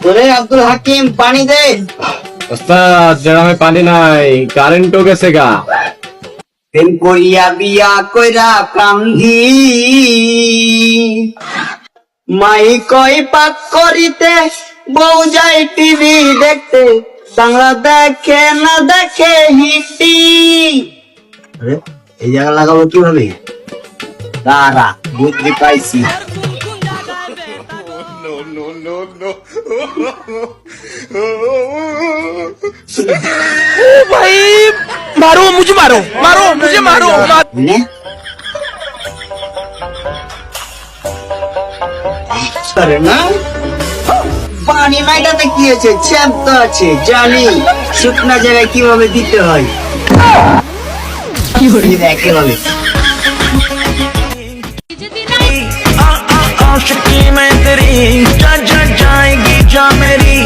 ওরে আব্দুল হাকিম পানি দে। ওস্তাদ গ্রামে পানি নাই, কারেন্টও গেছে গা। প্রেম করিয়া বিয়া কইরা কান্দি, মাই কই পাক করিতে, বউ যায় টিভি দেখতে, বাংলা দেখে না দেখে হিন্দি। আরে এই জায়গা লাগাবো কিভাবে? দাঁড়া বুদ্ধি পাইছি। भाई मारो मुझे, मारो मुझे, मारो নে আরে না, পানি মাইটাতে কি আছে, চ্যাপ তো আছে, জানি শুকনা জায়গায় কিভাবে দিতে হয়। কি হরি একেবারে आशिकी में तेरी जा जाएगी जा मेरी।